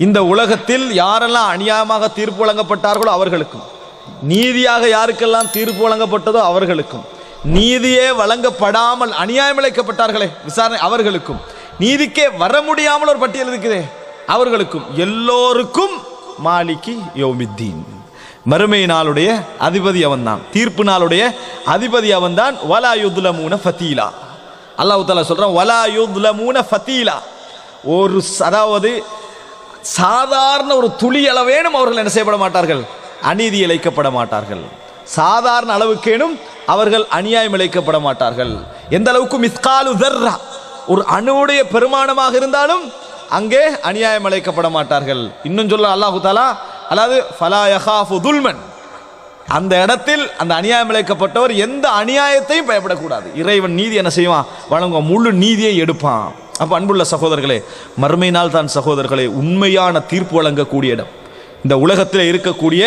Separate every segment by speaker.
Speaker 1: இந்த உலகத்தில் யாரெல்லாம் அநியாயமாக தீர்ப்பு வழங்கப்பட்டார்களோ அவர்களுக்கும், நீதியாக யாருக்கெல்லாம் தீர்ப்பு வழங்கப்பட்டதோ அவர்களுக்கும், நீதியே வழங்கப்படாமல் அநியாயம் இழைக்கப்பட்டார்களே விசாரணை அவர்களுக்கும், நீதிக்கே வர முடியாமல் ஒரு பட்டியல் இருக்குதே அவர்களுக்கும், எல்லோருக்கும் மாலிகி யௌமித்தீன், மறுமை நாளுடைய அதிபதி அவன்தான், தீர்ப்பு நாளுடைய அதிபதி அவன்தான். வலா யுத்லமூன ஃபதீலா, அல்லாஹ் தஆலா சொல்றான் வலா யுத்லமூன ஃபதீலா, ஒரு அதாவது சாதாரண ஒரு துளி அளவேனும் அவர்கள் என்ன செய்யப்பட மாட்டார்கள், அநீதி இழைக்கப்பட மாட்டார்கள். சாதாரண அளவுக்கேனும் அவர்கள் அநியாயம் இழைக்கப்பட மாட்டார்கள். எந்த அளவுக்கு மிஸ்காலு தர்ரா, ஒரு அணுவுடைய பெருமானமாக இருந்தாலும் அங்கே அநியாயம் இழைக்கப்பட மாட்டார்கள். இன்னும் சொல்ல அல்லாஹு தஆலா, அதாவது ஃபலா யகாஃபு துல்மன், அந்த இடத்தில் அந்த அநியாயம் இழைக்கப்பட்டவர் எந்த அநியாயத்தையும் பயப்படக்கூடாது. இறைவன் நீதி என்ன செய்வான், வழங்குவான், முழு நீதியை எடுப்பான். அப்போ அன்புள்ள சகோதரர்களே, மறுமை நாள் தான் சகோதரர்களே உண்மையான தீர்ப்பு வழங்கக்கூடிய இடம். இந்த உலகத்தில் இருக்கக்கூடிய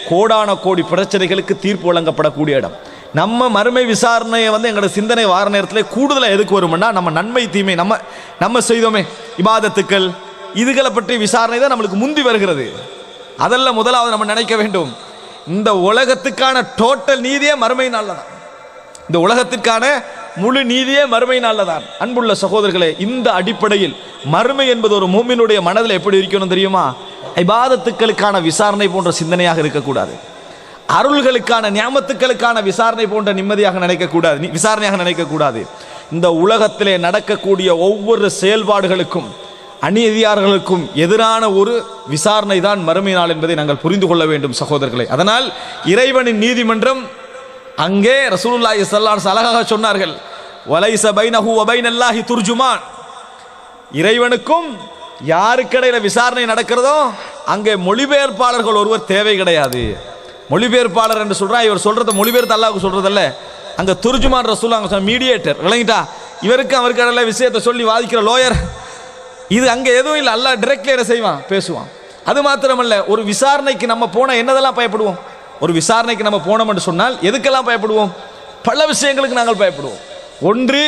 Speaker 1: கோடான கோடி பிரச்சனைகளுக்கு தீர்ப்பு வழங்கப்படக்கூடிய இடம். நம்ம மறுமை விசாரணையை எங்களோட சிந்தனை வார நேரத்தில் கூடுதலாக எதுக்கு வரும்னா, நம்ம நன்மை தீமை நம்ம செய்தோமே இபாதத்துக்கள் இதுகளை பற்றி விசாரணை தான் நம்மளுக்கு முந்தி வருகிறது. அதெல்லாம் முதலாவது நம்ம நினைக்க வேண்டும், இந்த உலகத்துக்கான டோட்டல் நீதியே மறுமை நாளில் தான், இந்த உலகத்திற்கான முழு நீதியே மறுமை நாளில் தான். அன்புள்ள சகோதரர்களே, இந்த அடிப்படையில் மறுமை என்பது ஒரு மூமினுடைய மனதில் எப்படி இருக்கணும் தெரியுமா, இபாதத்துக்களுக்கான விசாரணை போன்ற சிந்தனையாக இருக்கக்கூடாது, அருள்களுக்கான நியாமத்துக்களுக்கான விசாரணை போன்ற நிம்மதியாக நினைக்கக்கூடாது, விசாரணையாக நினைக்கக்கூடாது. இந்த உலகத்திலே நடக்கக்கூடிய ஒவ்வொரு செயல்பாடுகளுக்கும் அநீதியாளர்களுக்கும் எதிரான ஒரு விசாரணை தான் மறுமை நாள் என்பதை நாங்கள் புரிந்து கொள்ள வேண்டும் சகோதரர்களே. அதனால் இறைவனின் நீதிமன்றம் அங்கே ரசூலுல்லாஹி ஸல்லல்லாஹு அலைஹி வஸல்லம் அழகாக சொன்னார்கள், வலைஸ பைனஹு வ பைனல்லாஹி துர்ஜுமான், இறைவனுக்கும் யாருக்கிடையில விசாரணை நடக்கிறதோ அங்கே மொழிபெயர்ப்பாளர்கள் ஒருவர் தேவை கிடையாது. மொழிபெயர்ப்பாளர் என்று சொல்றா, இவர் சொல்றத மொழிபெயர்த்து அல்லாஹ்வுக்கு சொல்றதல்ல, அங்க துர்ஜுமான் ரசூலுல்லாஹி மீடியேட்டர், விளங்கிட்டா, இவருக்கு அவருக்கு இடையில விஷயத்தை சொல்லி வாதிக்கிற லோயர், இது அங்க எதுவும் இல்லை, அல்லாஹ் டைரக்ட்லி என்ன செய்வான், பேசுவான். அது மாத்திரமல்ல, ஒரு விசாரணைக்கு நம்ம போன என்னதெல்லாம் பயப்படுவோம், ஒரு விசாரணைக்கு நம்ம போனோம் என்று சொன்னால் எதுக்கெல்லாம் பயப்படுவோம், பல விஷயங்களுக்கு நாங்கள் பயப்படுவோம். ஒன்று,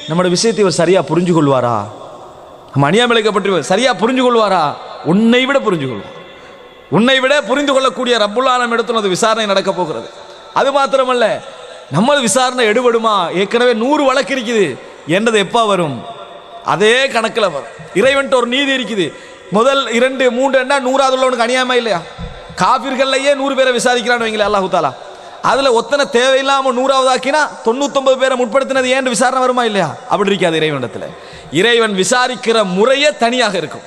Speaker 1: நம்மளோட விஷயத்தை இவர் சரியா புரிஞ்சு கொள்வாரா, நம்ம அநியாயம் இழைக்கப்பட்டு சரியா புரிஞ்சு கொள்வாரா, உன்னை விட புரிஞ்சு கொள்வார், உன்னை விட புரிந்து கொள்ளக்கூடிய ரப்புல் ஆலமீன் இடத்துல அந்த விசாரணை நடக்க போகிறது. அது மாத்திரமல்ல, நம்ம விசாரணை எடுபடுமா, ஏற்கனவே 100 வழக்கு இருக்குது என்றது எப்போ வரும், அதே கணக்கில் வரும். இறைவன்ட்டு ஒரு நீதி இருக்குது, முதல் 2 3 என்ன 100வது உள்ளவனுக்கு அநியாயமா இல்லையா, காபிர்கள்லையே 100 பேரை விசாரிக்கிறான்னு வைங்களே அல்லாஹு தாலா, அதில் ஒத்தனை தேவையில்லாமல் 100வது ஆக்கினா 99 பேரை முற்படுத்தினது ஏன் விசாரணை வருமா இல்லையா, அப்படி இருக்காது இறைவனிடத்தில். இறைவன் விசாரிக்கிற முறையே தனியாக இருக்கும்.